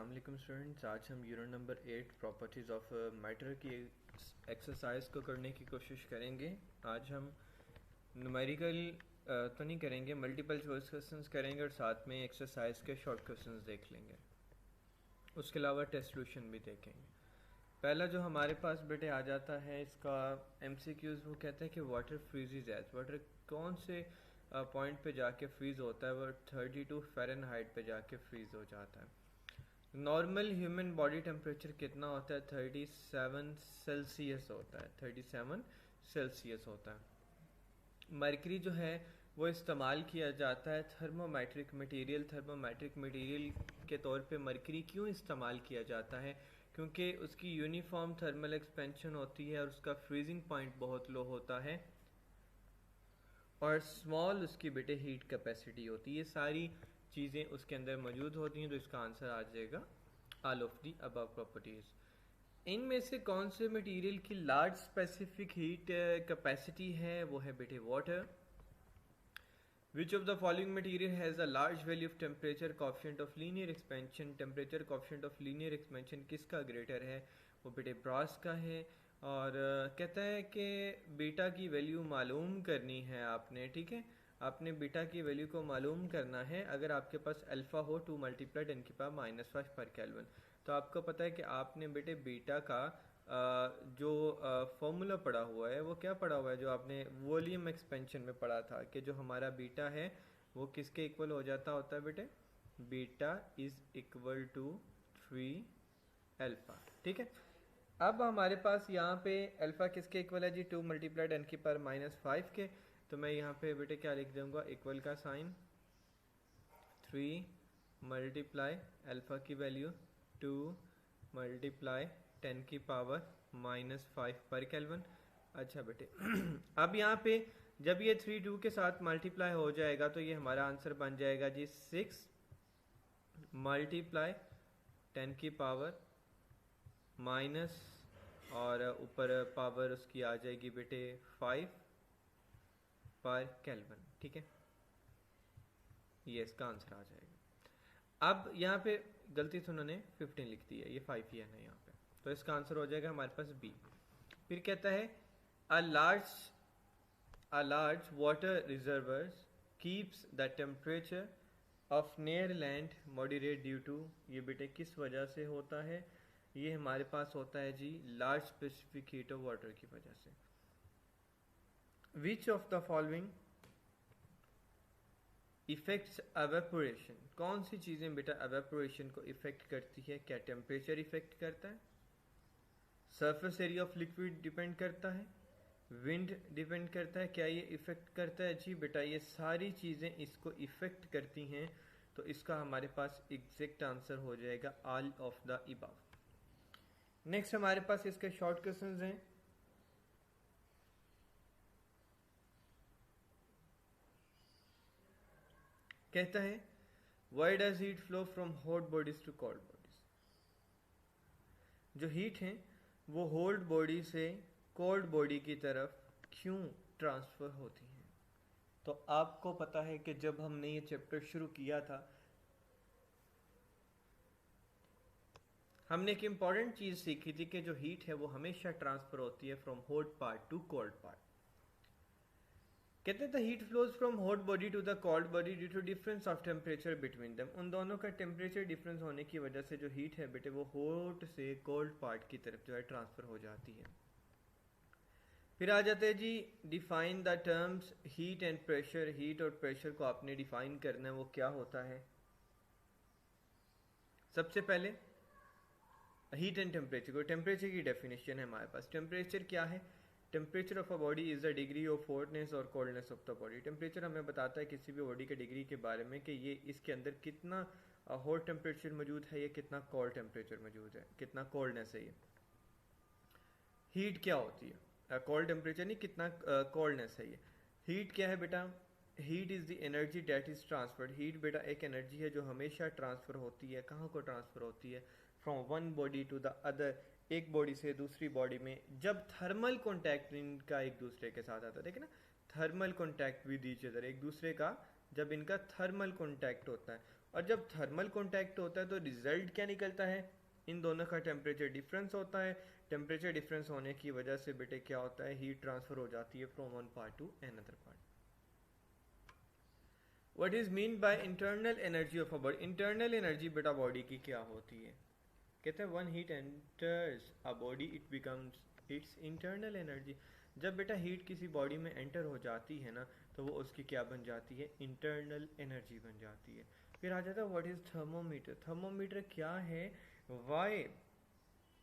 अस्सलाम वालेकुम स्टूडेंट्स। आज हम unit number 8 properties of matter की एक्सरसाइज को करने की कोशिश करेंगे। आज हम न्यूमेरिकल तो नहीं करेंगे, मल्टीपल चॉइस क्वेश्चंस करेंगे और साथ में एक्सरसाइज के शॉर्ट क्वेश्चंस देख लेंगे। उसके अलावा टेस्ट सोल्यूशन भी देखेंगे। पहला जो हमारे पास बेटे आ जाता है इसका MCQs, वो कहते हैं कि वाटर फ्रीजेज एट, वाटर कौन से पॉइंट पे जाके फ्रीज होता है, वो 32 फ़ारेनहाइट पे जाके फ्रीज हो जाता है। नॉर्मल ह्यूमन बॉडी टेम्परेचर कितना होता है? 37 सेल्सियस होता है, 37 सेल्सियस होता है। मरकरी जो है वो इस्तेमाल किया जाता है थर्मोमेट्रिक मटेरियल के तौर पे मरकरी क्यों इस्तेमाल किया जाता है? क्योंकि उसकी यूनिफॉर्म थर्मल एक्सपेंशन होती है और उसका फ्रीजिंग पॉइंट बहुत लो होता है और स्मॉल उसकी बेटे हीट कैपेसिटी होती है। ये सारी चीज़ें उसके अंदर मौजूद होती हैं, तो इसका आंसर आ जाएगा all of the above properties. इनमें से कौन से मटेरियल की लार्ज स्पेसिफिक हीट कैपेसिटी है? वो है बेटे water. Which of the following material has a large value of temperature coefficient of linear expansion? Temperature coefficient of linear expansion किसका ग्रेटर है? वो बेटे ब्रास का है। और कहता है कि बीटा की वैल्यू मालूम करनी है आपने, ठीक है, आपने बीटा की वैल्यू को मालूम करना है। अगर आपके पास अल्फ़ा हो 2 मल्टीप्लाई 10⁻⁻⁵ पर केल्विन, तो आपको पता है कि आपने बेटे बीटा का जो फॉर्मूला पढ़ा हुआ है वो क्या पढ़ा हुआ है, जो आपने वॉल्यूम एक्सपेंशन में पढ़ा था कि जो हमारा बीटा है वो किसके इक्वल हो जाता होता है बेटे? Beta is equal to 3 alpha, ठीक है। अब हमारे पास यहाँ पे अल्फ़ा किसके इक्वल है जी? 2 मल्टीप्लाई 10⁻⁵ के। तो मैं यहाँ पे बेटे क्या लिख दूंगा? इक्वल का साइन, 3 मल्टीप्लाई अल्फ़ा की वैल्यू 2 मल्टीप्लाई 10⁻⁻⁵ पर केल्विन। अच्छा बेटे अब यहाँ पे जब ये 3 2 के साथ मल्टीप्लाई हो जाएगा तो ये हमारा आंसर बन जाएगा जी 6 मल्टीप्लाई 10⁻⁻, और ऊपर पावर उसकी आ जाएगी बेटे 5 पर केल्विन, ठीक है। ये इसका आंसर आ जाएगा। अब यहाँ पे गलती से उन्होंने 15 लिख दी है, ये 5 ही है ना यहाँ पे, तो इसका आंसर हो जाएगा हमारे पास बी। फिर कहता है a large water reservoirs keeps the temperature of near land moderate due to, ये बेटे किस वजह से होता है? ये हमारे पास होता है जी large specific heat of water की वजह से। Which of the following effects evaporation, कौन सी चीज़ें बेटा एवेपोरेशन को इफेक्ट करती है? क्या टेम्परेचर इफेक्ट करता है? Surface area of liquid depend करता है? विंड डिपेंड करता है? क्या ये इफेक्ट करता है? जी बेटा ये सारी चीज़ें इसको इफेक्ट करती हैं, तो इसका हमारे पास एग्जैक्ट आंसर हो जाएगा all of the above. Next हमारे पास इसके शॉर्ट क्वेश्चंस हैं। कहता है why does heat flow from hot bodies to cold bodies? जो हीट है वो हॉट बॉडी से कोल्ड बॉडी की तरफ क्यों ट्रांसफर होती है? तो आपको पता है कि जब हमने ये चैप्टर शुरू किया था हमने एक इंपॉर्टेंट चीज सीखी थी कि जो हीट है वो हमेशा ट्रांसफर होती है from hot part to cold part. कहते हैं the heat flows from hot body to the cold body due to difference of temperature between them. उन दोनों का टेम्परेचर डिफरेंस होने की वजह से जो हीट है बेटे वो हॉट से कोल्ड पार्ट की तरफ जो है ट्रांसफर हो जाती है। फिर आ जाते हैं जी define the terms heat and pressure. Heat और प्रेशर को आपने डिफाइन करना है, वो क्या होता है? सबसे पहले हीट एंड टेम्परेचर को, टेम्परेचर की डेफिनेशन है हमारे पास। टेम्परेचर क्या है? Temperature of a body is the degree of hotness और coldness of the body. Temperature हमें बताता है किसी भी बॉडी के डिग्री के बारे में कि ये इसके अंदर कितना हॉट टेम्परेचर मौजूद है या कितना कोल्ड टेम्परेचर मौजूद है, कितना कोल्डनेस है ये। हीट क्या होती है? कोल्ड टेम्परेचर नहीं, कितना कोल्डनेस है ये। हीट क्या है बेटा? Heat is the energy date is transferred. Heat बेटा एक एनर्जी है जो हमेशा ट्रांसफर होती है। कहाँ को ट्रांसफर होती है? From one body to the other, एक बॉडी से दूसरी बॉडी में, जब थर्मल कॉन्टैक्ट इनका एक दूसरे के साथ आता है। देखिए ना, thermal contact with each other, एक दूसरे का जब इनका थर्मल कॉन्टैक्ट होता है। और जब थर्मल कॉन्टैक्ट होता है तो रिजल्ट क्या निकलता है, इन दोनों का टेम्परेचर डिफरेंस होता है। टेम्परेचर डिफरेंस होने की वजह से बेटे क्या होता है, हीट ट्रांसफर हो जाती है from one part two another part. What is mean by internal energy of a body, internal energy बेटा बॉडी की क्या होती है, कहते हैं one heat enters a body it becomes it's internal energy. जब बेटा हीट किसी बॉडी में एंटर हो जाती है ना तो वो उसकी क्या बन जाती है, इंटरनल एनर्जी बन जाती है। फिर आ जाता है व्हाट इज थर्मोमीटर, थर्मोमीटर क्या है, why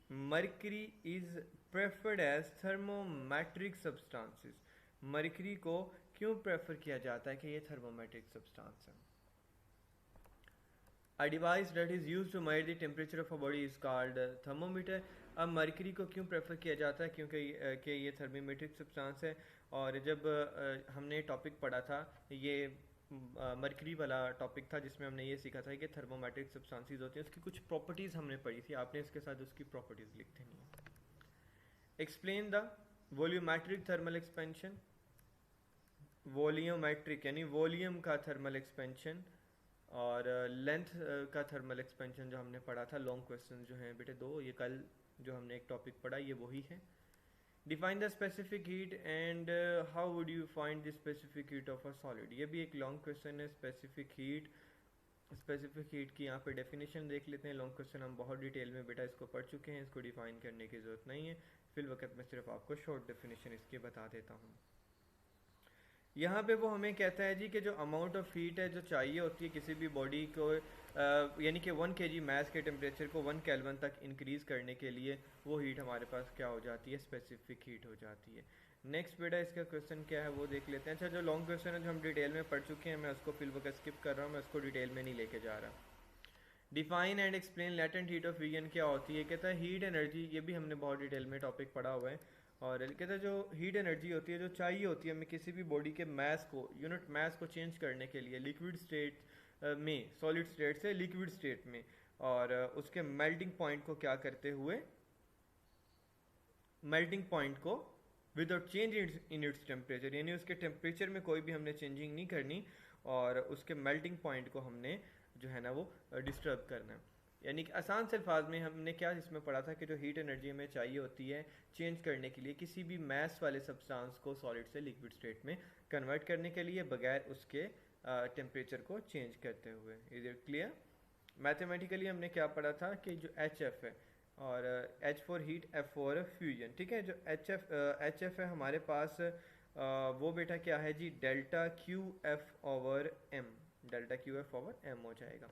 mercury is preferred as thermometric substances, mercury को क्यों प्रेफर किया जाता है कि ये थर्मोमेट्रिक सब्सटेंस है। A device that is used to measure the temperature of a body is called thermometer। अब मर्करी को क्यों प्रेफर किया जाता है, क्योंकि कि ये थर्मोमेट्रिक सब्सटेंस है। और जब हमने टॉपिक पढ़ा था, ये मर्करी वाला टॉपिक था जिसमें हमने ये सीखा था कि थर्मोमेट्रिक सब्सटेंसेस होती हैं, उसकी कुछ प्रॉपर्टीज़ हमने पढ़ी थी, आपने इसके साथ उसकी प्रॉपर्टीज़ लिख देनी है। Explain the volumetric thermal expansion, volumetric यानी वॉल्यूम का थर्मल एक्सपेंशन, और लेंथ का थर्मल एक्सपेंशन जो हमने पढ़ा था। लॉन्ग क्वेश्चन जो हैं बेटे दो, ये कल जो हमने एक टॉपिक पढ़ा ये वही है। Define the specific heat and how would you find the specific heat of a solid, ये भी एक लॉन्ग क्वेश्चन है। स्पेसिफिक हीट की यहाँ पे डेफिनेशन देख लेते हैं। लॉन्ग क्वेश्चन हम बहुत डिटेल में बेटा इसको पढ़ चुके हैं, इसको डिफाइन करने की ज़रूरत नहीं है, फिल वक्त मैं सिर्फ आपको शॉर्ट डेफिनेशन इसकी बता देता हूँ। यहाँ पे वो हमें कहता है जी कि जो अमाउंट ऑफ हीट है जो चाहिए होती है किसी भी बॉडी को, यानी कि 1 kg मास के टेम्परेचर को 1 केल्विन तक इंक्रीज़ करने के लिए वो हीट हमारे पास क्या हो जाती है, स्पेसिफिक हीट हो जाती है। नेक्स्ट बेटा इसका क्वेश्चन क्या है वो देख लेते हैं। अच्छा, जो लॉन्ग क्वेश्चन है जो हम डिटेल में पढ़ चुके हैं, मैं उसको फिल वक्त स्किप कर रहा हूँ, मैं उसको डिटेल में नहीं लेके जा रहा। Define and explain latent heat of fusion क्या होती है, कहता है हीट एनर्जी, ये भी हमने बहुत डिटेल में टॉपिक पढ़ा हुआ है। और कहता है जो हीट एनर्जी होती है जो चाहिए होती है हमें किसी भी बॉडी के मास को, यूनिट मास को चेंज करने के लिए लिक्विड स्टेट में, सॉलिड स्टेट से लिक्विड स्टेट में, और उसके मेल्टिंग पॉइंट को क्या करते हुए, मेल्टिंग पॉइंट को without change in its temperature, यानी उसके टेम्परेचर में कोई भी हमने चेंजिंग नहीं करनी और उसके मेल्टिंग पॉइंट को हमने जो है ना वो डिस्टर्ब करना है। यानी कि आसान से अल्फाज में हमने क्या इसमें पढ़ा था कि जो हीट एनर्जी हमें चाहिए होती है चेंज करने के लिए किसी भी मैस वाले सब्सटेंस को सॉलिड से लिक्विड स्टेट में कन्वर्ट करने के लिए बगैर उसके टेम्परेचर को चेंज करते हुए। Is it clear? मैथमेटिकली हमने क्या पढ़ा था कि जो एच एफ है और H for heat, F for fusion, ठीक है। जो एच एफ है हमारे पास वो बेटा क्या है जी, delta Q F over M, delta Q F over M हो जाएगा।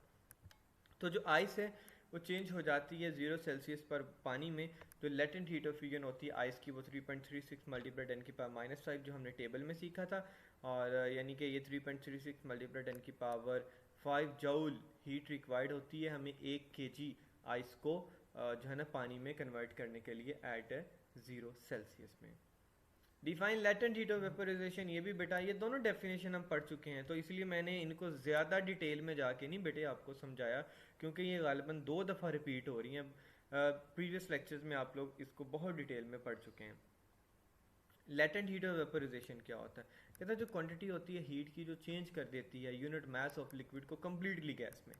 तो जो आइस है वो चेंज हो जाती है 0 सेल्सियस पर पानी में। जो लेटेंट हीट ऑफ फ्यूजन होती है आइस की वो 3.36 मल्टीप्लाई 10 की पावर -5 जो हमने टेबल में सीखा था, और यानी कि ये 3.36 मल्टीप्लाई 10 की पावर 5 जूल हीट रिक्वायर्ड होती है हमें 1 kg आइस को जो है ना पानी में कन्वर्ट करने के लिए एट 0 सेल्सियस में। Define latent heat of vaporisation, ये भी बेटा ये दोनों डेफिनेशन हम पढ़ चुके हैं, तो इसलिए मैंने इनको ज़्यादा डिटेल में जाके नहीं बेटे आपको समझाया, क्योंकि ये गालिबन 2 दफ़ा रिपीट हो रही हैं। प्रीवियस लेक्चर्स में आप लोग इसको बहुत डिटेल में पढ़ चुके हैं। लेटेंट हीट ऑफ वेपोराइजेशन क्या होता है, कहता है जो क्वांटिटी होती है हीट की जो चेंज कर देती है यूनिट मास ऑफ लिक्विड को कम्प्लीटली गैस में।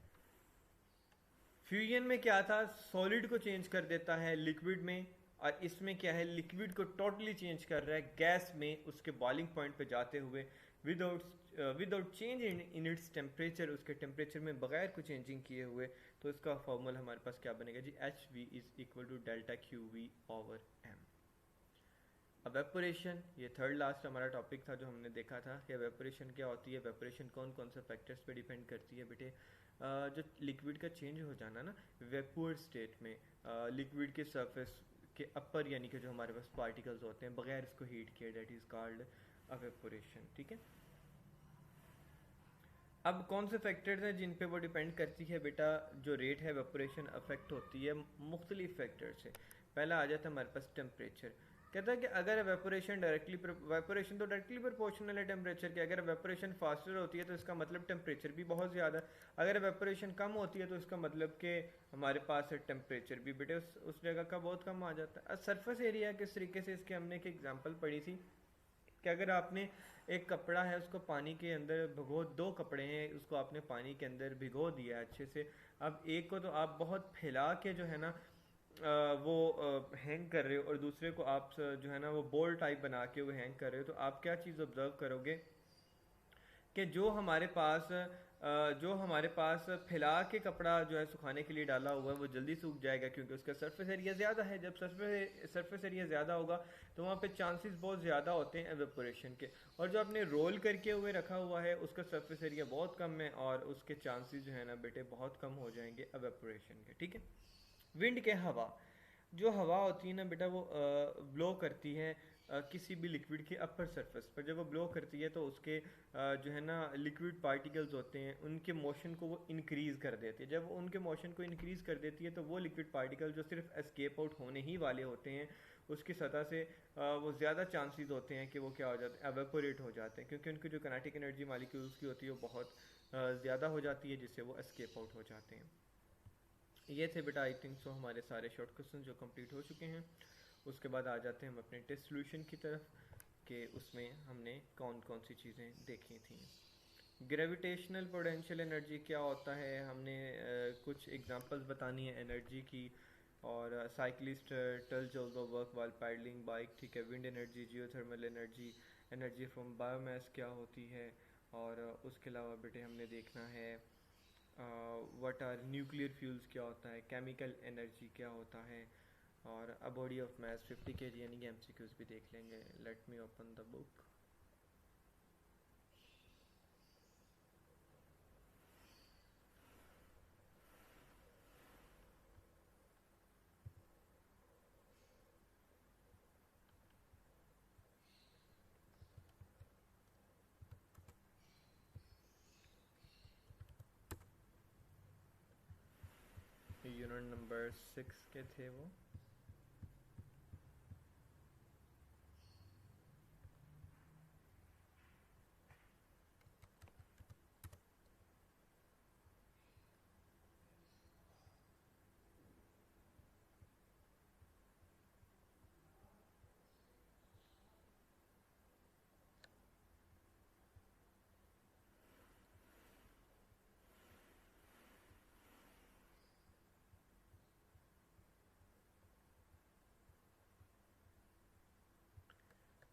फ्यूजन में क्या था, सॉलिड को चेंज कर देता है लिक्विड में, और इसमें क्या है, लिक्विड को टोटली चेंज कर रहा है गैस में उसके बॉइलिंग पॉइंट पे जाते हुए without change in its temperature, उसके टेम्परेचर में बगैर कुछ चेंजिंग किए हुए। तो इसका फॉर्मूला हमारे पास क्या बनेगा जी, H V is equal to delta Q V over M. अब वेपोरेशन, ये थर्ड लास्ट हमारा टॉपिक था जो हमने देखा था कि वेपोरेशन क्या होती है, वेपोरेशन कौन कौन से फैक्टर्स पे डिपेंड करती है बेटे। जो लिक्विड का चेंज हो जाना ना वेपोर स्टेट में, लिक्विड के सरफेस के अपर यानी कि जो हमारे पास पार्टिकल्स होते हैं बगैर इसको हीट किए, डेट इज कॉल्ड एवेपोरेशन, ठीक है। अब कौन से फैक्टर्स हैं जिन पे वो डिपेंड करती है बेटा, जो रेट है वेपोरेशन अफेक्ट होती है मुख्तलिफ फैक्टर से। पहला आ जाता है हमारे पास टेम्परेचर, कहता है कि अगर वेपोरेशन वेपोरेशन तो डायरेक्टली प्रोपोर्शनल है टेम्परेचर के, अगर वेपोरेशन फास्टर होती है तो इसका मतलब टेम्परेचर भी बहुत ज़्यादा, अगर वेपोरेशन कम होती है तो इसका मतलब कि हमारे पास टेम्परेचर भी बेटे उस जगह का बहुत कम आ जाता है। सरफेस एरिया किस तरीके से, इसके हमने एक एग्जांपल पढ़ी थी कि अगर आपने एक कपड़ा है उसको पानी के अंदर भिगो, दो कपड़े हैं उसको आपने पानी के अंदर भिगो दिया है अच्छे से, अब एक को तो आप बहुत फैला के जो है ना वो हैंग कर रहे हो, और दूसरे को आप जो है ना वो बोल टाइप बना के वो हैंग कर रहे हो, तो आप क्या चीज़ ऑब्जर्व करोगे कि जो हमारे पास फैला के कपड़ा जो है सुखाने के लिए डाला हुआ है वो जल्दी सूख जाएगा, क्योंकि उसका सरफेस एरिया ज़्यादा है। जब सरफेस एरिया ज़्यादा होगा तो वहाँ पे चांसेस बहुत ज़्यादा होते हैं एवेपोरेशन के, और जो आपने रोल करके हुए रखा हुआ है उसका सरफेस एरिया बहुत कम है, और उसके चांसेस जो है ना बेटे बहुत कम हो जाएंगे एवेपोरेशन के, ठीक है। विंड के हवा, जो हवा होती है ना बेटा वो ब्लो करती है किसी भी लिक्विड के अपर सरफेस पर। जब वो ब्लो करती है तो उसके जो है ना लिक्विड पार्टिकल्स होते हैं उनके मोशन को वो इंक्रीज़ कर देती है। जब वो उनके मोशन को इंक्रीज़ कर देती है तो वो लिक्विड पार्टिकल जो सिर्फ एस्केप आउट होने ही वाले होते हैं उसकी सतह से वो ज़्यादा चांसेस होते हैं कि वो क्या हो जाते हैं, एवेपोरेट हो जाते हैं, क्योंकि उनकी जो काइनेटिक एनर्जी मालिक्यूल्स की होती है वो बहुत ज़्यादा हो जाती है, जिससे वो एस्केप आउट हो जाते हैं। ये थे बेटा आई थिंक सो हमारे सारे शॉर्ट क्वेश्चन जो कंप्लीट हो चुके हैं। उसके बाद आ जाते हैं हम अपने टेस्ट सोल्यूशन की तरफ कि उसमें हमने कौन कौन सी चीज़ें देखी थी। ग्रेविटेशनल पोटेंशियल एनर्जी क्या होता है, हमने कुछ एग्जांपल्स बतानी है एनर्जी की, और cyclist tells also work while pedalling bike, ठीक है। Wind energy, geothermal energy, energy from biomass क्या होती है, और उसके अलावा बेटे हमने देखना है व्हाट आर न्यूक्लियर फ्यूल्स क्या होता है, केमिकल एनर्जी क्या होता है, और a body of math 50 kg यानी कि एमसीक्यूज भी देख लेंगे। Let me open the book. Unit number 6 के थे वो।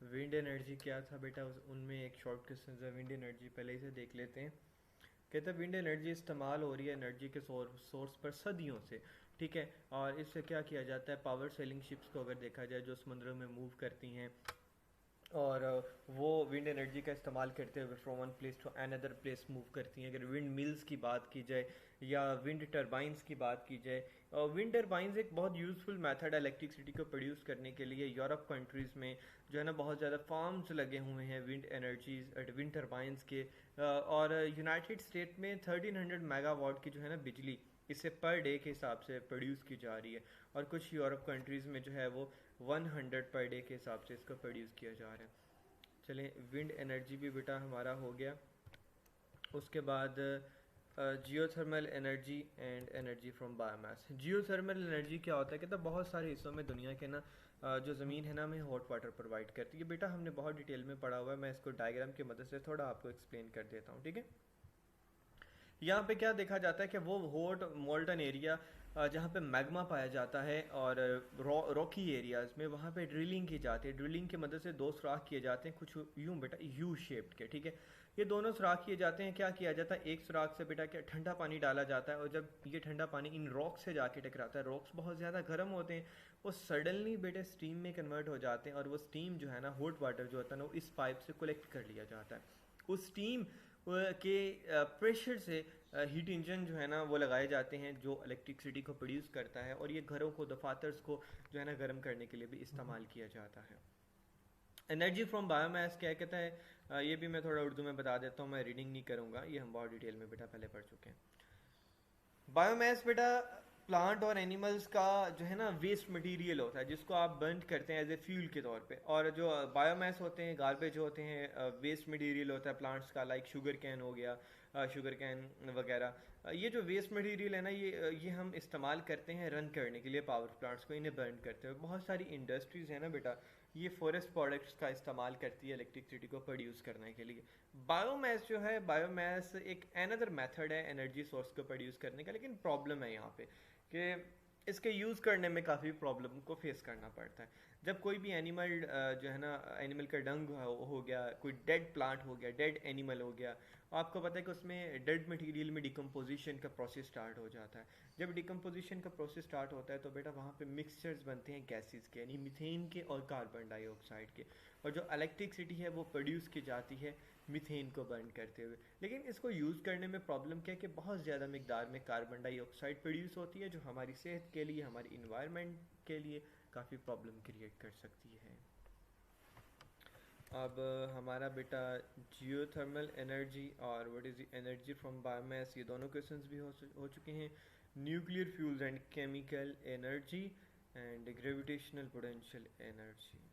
विंड एनर्जी क्या था बेटा, उनमें एक शॉर्ट क्वेश्चन है विंड एनर्जी, पहले इसे देख लेते हैं। कहते हैं विंड एनर्जी इस्तेमाल हो रही है एनर्जी के सोर्स पर सदियों से, ठीक है। और इससे क्या किया जाता है, पावर सेलिंग शिप्स को अगर देखा जाए जो समुद्रों में मूव करती हैं, और वो विंड एनर्जी का इस्तेमाल करते हुए from one place to another place move करती हैं। अगर विंड मिल्स की बात की जाए या विंड टरबाइंस की बात की जाए, विंड टरबाइंस एक बहुत यूज़फुल मेथड है इलेक्ट्रिसिटी को प्रोड्यूस करने के लिए। यूरोप कंट्रीज़ में जो है ना बहुत ज़्यादा फार्म्स लगे हुए हैं विंड एनर्जीज विंड टरबाइंस के, और यूनाइटेड स्टेट में 1300 मेगावाट की जो है ना बिजली इससे पर डे के हिसाब से प्रोड्यूस की जा रही है, और कुछ यूरोप कंट्रीज़ में जो है वो 100 पर डे के हिसाब से इसको प्रोड्यूस किया जा रहा है। चलें, विंड एनर्जी भी बेटा हमारा हो गया। उसके बाद geothermal energy and energy from biomass. Geothermal energy क्या होता है, कहता है बहुत सारे हिस्सों में दुनिया के ना जो ज़मीन है ना हमें हॉट वाटर प्रोवाइड करती है। बेटा हमने बहुत डिटेल में पढ़ा हुआ है, मैं इसको डायग्राम की मदद से थोड़ा आपको एक्सप्लेन कर देता हूँ, ठीक है। यहाँ पे क्या देखा जाता है कि वो हॉट मोल्टन एरिया जहाँ पे मैग्मा पाया जाता है, और रॉकी एरियाज़ में वहाँ पे ड्रिलिंग की जाती है। ड्रिलिंग की मदद से दो सुराख किए जाते हैं, कुछ यूँ बेटा यू शेप्ड के, ठीक है। ये दोनों सुराख किए जाते हैं, क्या किया जाता है, एक सुराख से बेटा क्या ठंडा पानी डाला जाता है, और जब ये ठंडा पानी इन रॉक्स से जाके टकराता है, रॉक्स बहुत ज़्यादा गर्म होते हैं, वो सडनली बेटे स्टीम में कन्वर्ट हो जाते हैं, और वो स्टीम जो है ना हॉट वाटर जो होता है ना वो इस पाइप से कलेक्ट कर लिया जाता है। उस स्टीम के प्रेशर से हीट इंजन जो है ना वो लगाए जाते हैं जो इलेक्ट्रिसिटी को प्रोड्यूस करता है, और ये घरों को, दफातर्स को जो है ना गर्म करने के लिए भी इस्तेमाल किया जाता है। एनर्जी फ्रॉम बायोमास क्या कहता है, ये भी मैं थोड़ा उर्दू में बता देता हूँ, मैं रीडिंग नहीं करूँगा, ये हम बहुत डिटेल में बेटा पहले पढ़ चुके हैं। बायोमास बेटा प्लांट और एनिमल्स का जो है ना वेस्ट मटेरियल होता है जिसको आप बर्न करते हैं एज ए फ्यूल के तौर पे, और जो बायोमास होते हैं गार्बेज होते हैं वेस्ट मटेरियल होता है प्लांट्स का, लाइक शुगर कैन हो गया, शुगर कैन वगैरह, ये जो वेस्ट मटेरियल है ना, ये हम इस्तेमाल करते हैं रन करने के लिए पावर प्लांट्स को, इन्हें बर्न करते हैं। बहुत सारी इंडस्ट्रीज़ है ना बेटा, ये फॉरेस्ट प्रोडक्ट्स का इस्तेमाल करती है इलेक्ट्रिसिटी को प्रोड्यूस करने के लिए। बायोमास जो है, बायोमास एक अनदर मेथड है एनर्जी सोर्स को प्रोड्यूस करने का, लेकिन प्रॉब्लम है यहाँ पे कि इसके यूज़ करने में काफ़ी प्रॉब्लम को फेस करना पड़ता है। जब कोई भी एनिमल जो है ना, एनिमल का डंग हो गया, कोई डेड प्लांट हो गया, डेड एनिमल हो गया, आपको पता है कि उसमें डेड मटेरियल में डिकम्पोजिशन का प्रोसेस स्टार्ट हो जाता है। जब डिकम्पोजिशन का प्रोसेस स्टार्ट होता है तो बेटा वहाँ पे मिक्सचर्स बनते हैं गैसेस के, यानी मीथेन के और कार्बन डाइऑक्साइड के, और जो इलेक्ट्रिसिटी है वो प्रोड्यूस की जाती है मीथेन को बर्न करते हुए। लेकिन इसको यूज़ करने में प्रॉब्लम क्या है कि बहुत ज़्यादा मकदार में कार्बन डाइऑक्साइड प्रोड्यूस होती है, जो हमारी सेहत के लिए, हमारी इन्वायरमेंट के लिए काफ़ी प्रॉब्लम क्रिएट कर सकती है। अब हमारा बेटा जियोथर्मल एनर्जी और what is the energy from biomass, ये दोनों क्वेश्चंस भी हो चुके हैं। Nuclear fuels and chemical energy and gravitational potential energy.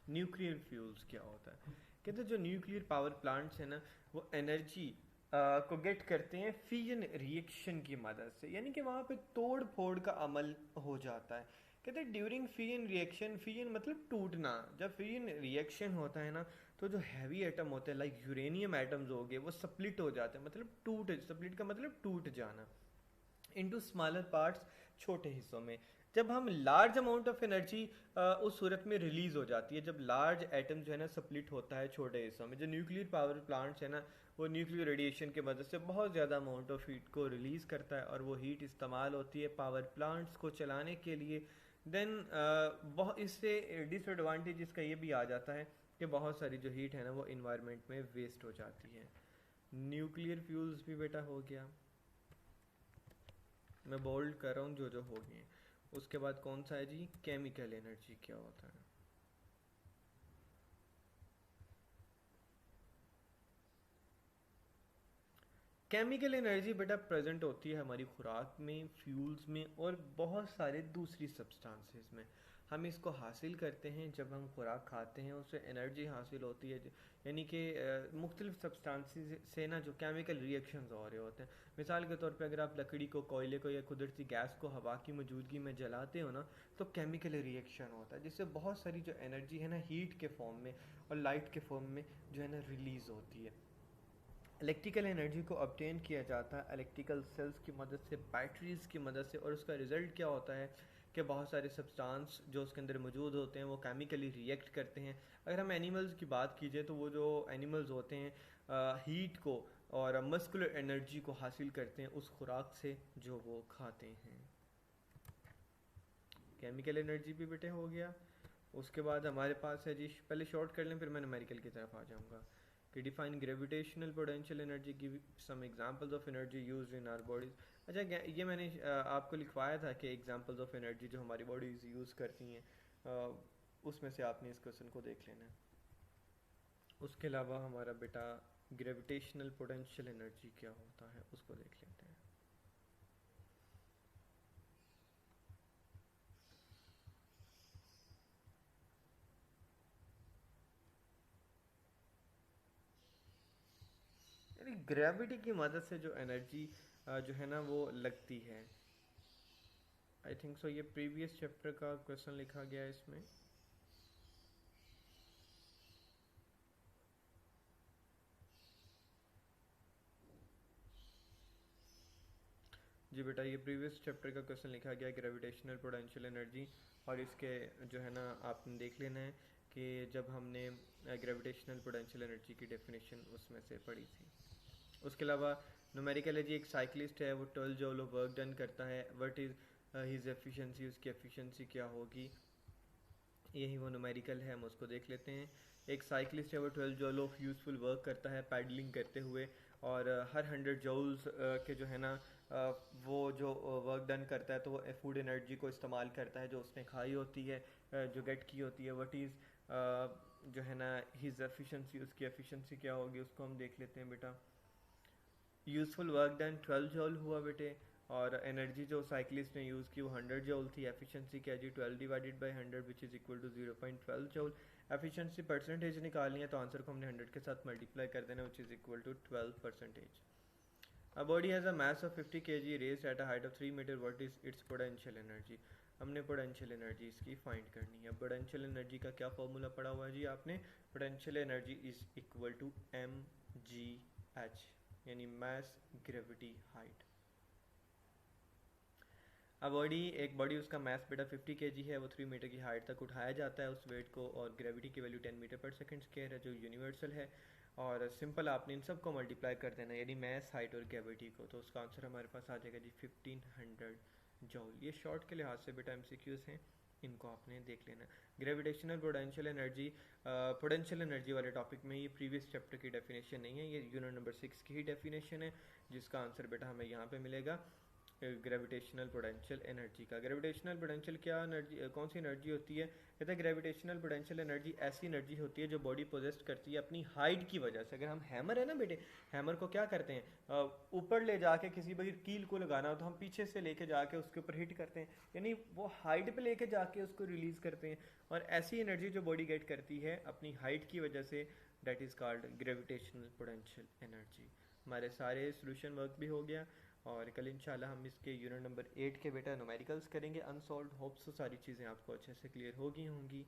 Nuclear fuels क्या होता है? कहते हैं जो न्यूक्लियर पावर प्लांट्स हैं ना, वो एनर्जी को गेट करते हैं फिजन रिएक्शन की मदद से, यानी कि वहाँ पे तोड़ फोड़ का अमल हो जाता है। कहते हैं ड्यूरिंग फिजन रिएक्शन, फिजन मतलब टूटना, जब फिजन रिएक्शन होता है ना, तो जो हैवी एटम होते हैं लाइक यूरेनियम एटम्स हो गए, वो स्प्लिट हो जाते हैं, मतलब टूट, स्प्लिट का मतलब टूट जाना, इनटू स्मॉलर पार्ट्स, छोटे हिस्सों में। जब हम लार्ज अमाउंट ऑफ एनर्जी उस सूरत में रिलीज हो जाती है, जब लार्ज एटम जो है ना स्प्लिट होता है छोटे हिस्सों में। जो न्यूक्लियर पावर प्लांट्स है ना, वो न्यूक्लियर रेडिएशन की मदद से बहुत ज़्यादा अमाउंट ऑफ हीट को रिलीज़ करता है, और वो हीट इस्तेमाल होती है पावर प्लांट्स को चलाने के लिए। देन बहुत इससे डिसएडवांटेज इसका ये भी आ जाता है कि बहुत सारी जो हीट है ना, वो इन्वायरमेंट में वेस्ट हो जाती है। न्यूक्लियर फ्यूल्स भी बेटा हो गया, मैं बोल्ड कर रहा हूँ जो जो हो गए। उसके बाद कौन सा है जी? केमिकल एनर्जी क्या होता है? केमिकल एनर्जी बेटा प्रेजेंट होती है हमारी खुराक में, फ्यूल्स में, और बहुत सारे दूसरी सब्सटेंसेस में। हम इसको हासिल करते हैं जब हम खुराक खाते हैं, उससे एनर्जी हासिल होती है, यानी कि मुख्तलिफ सब्सटेंसेस से ना जो केमिकल रिएक्शंस हो रहे होते हैं। मिसाल के तौर पे अगर आप लकड़ी को, कोयले को या कुदरती गैस को हवा की मौजूदगी में जलाते हो ना, तो केमिकल रिएक्शन होता है, जिससे बहुत सारी जो एनर्जी है ना, हीट के फॉर्म में और लाइट के फॉर्म में जो है ना रिलीज़ होती है। इलेक्ट्रिकल एनर्जी को ऑब्टेन किया जाता है इलेक्ट्रिकल सेल्स की मदद से, बैटरीज की मदद से, और उसका रिजल्ट क्या होता है कि बहुत सारे सब्सटेंस जो उसके अंदर मौजूद होते हैं वो केमिकली रिएक्ट करते हैं। अगर हम एनिमल्स की बात कीजिए तो वो जो एनिमल्स होते हैं हीट को और मस्कुलर एनर्जी को हासिल करते हैं उस खुराक से जो वो खाते हैं। केमिकल एनर्जी भी बेटे हो गया। उसके बाद हमारे पास है जी, पहले शॉर्ट कर लें फिर मैं न्यूमेरिकल की तरफ आ जाऊँगा, कि define gravitational potential energy, give some examples of energy used in our bodies. अच्छा, ये मैंने आपको लिखवाया था कि एग्जांपल्स ऑफ एनर्जी जो हमारी बॉडीज यूज़ करती हैं, उसमें से आपने इस क्वेश्चन को देख लेना है। उसके अलावा हमारा बेटा ग्रेविटेशनल पोटेंशियल एनर्जी क्या होता है उसको देख लेते हैं। यानी ग्रेविटी की मदद से जो एनर्जी जो है ना वो लगती है, आई थिंक सो ये प्रीवियस चैप्टर का क्वेश्चन लिखा गया है इसमें। जी बेटा, ये प्रीवियस चैप्टर का क्वेश्चन लिखा गया है, ग्रेविटेशनल पोटेंशियल एनर्जी, और इसके जो है ना आपने देख लेना है कि जब हमने ग्रेविटेशनल पोटेंशियल एनर्जी की डेफिनेशन उसमें से पढ़ी थी। उसके अलावा न्यूमेरिकल है जी, एक साइकिलिस्ट है वो 12 जूल ऑफ वर्क डन करता है, व्हाट इज़ हिज एफिशिएंसी, उसकी एफिशिएंसी क्या होगी, यही वो न्यूमेरिकल है, हम उसको देख लेते हैं। एक साइकिलिस्ट है वो 12 जूल ऑफ यूज़फुल वर्क करता है पैडलिंग करते हुए, और हर 100 जूल्स के जो है ना वो जो वर्क डन करता है तो वो फूड एनर्जी को इस्तेमाल करता है जो उसने खाई होती है, जो गेट की होती है। व्हाट इज़ जो है ना हिज एफिशिएंसी, उसकी एफिशिएंसी क्या होगी उसको हम देख लेते हैं बेटा। यूज़फुल वर्क डन 12 जॉल हुआ बेटे, और एनर्जी जो साइकिलिस्ट ने यूज़ की वो 100 जॉल थी। एफिशिएंसी क्या जी 12 divided by 100 which is equal to 0.12 joule. Efficiency percentage निकालनी है तो आंसर को हमने 100 के साथ मल्टीप्लाई कर देना which is equal to 12%। A body has a mass of 50 kg raised at a height of 3 meter. What is its potential energy? हमने पोटेंशियल एनर्जी इसकी फाइंड करनी है। पोटेंशियल एनर्जी का क्या फॉर्मूला पढ़ा हुआ है जी आपने? Potential energy is equal to mgh, यानी मास ग्रेविटी हाइट। अब बॉडी, एक बॉडी उसका मास बेटा 50 kg है, वो 3 मीटर की हाइट तक उठाया जाता है उस वेट को, और ग्रेविटी की वैल्यू 10 मीटर पर सेकंड स्क्वायर है जो यूनिवर्सल है। और सिंपल आपने इन सब को मल्टीप्लाई कर देना, यानी मास, हाइट और ग्रेविटी को, तो उसका आंसर हमारे पास आ जाएगा जी 1500 जॉल। ये शॉर्ट के लिहाज से बेटा एमसीक्यूज हैं, इनको आपने देख लेना। Gravitational potential energy, potential energy वाले टॉपिक में ये प्रीवियस चैप्टर की डेफिनेशन नहीं है, ये यूनिट नंबर 6 की ही डेफिनेशन है, जिसका आंसर बेटा हमें यहाँ पे मिलेगा ग्रेविटेशनल पोटेंशियल एनर्जी का। ग्रेविटेशनल पोटेंशियल क्या एनर्जी, कौन सी एनर्जी होती है? कहते हैं ग्रेविटेशनल पोटेंशियल एनर्जी ऐसी एनर्जी होती है जो बॉडी पोजेस्ट करती है अपनी हाइट की वजह से। अगर हम हैमर है ना बेटे, हैमर को क्या करते हैं, ऊपर ले जाके किसी भी कील को लगाना हो तो हम पीछे से लेके जाके उसके ऊपर हिट करते हैं, यानी वो हाइट पे लेके जाके उसको रिलीज करते हैं। और ऐसी एनर्जी जो बॉडी गेट करती है अपनी हाइट की वजह से, that is called gravitational potential energy. हमारे सारे सोल्यूशन वर्क भी हो गया, और कल इंशाल्लाह हम इसके यूनिट नंबर 8 के बेटा न्यूमेरिकल्स करेंगे अनसॉल्व्ड। होप्स सारी चीज़ें आपको अच्छे से क्लियर होगी होंगी।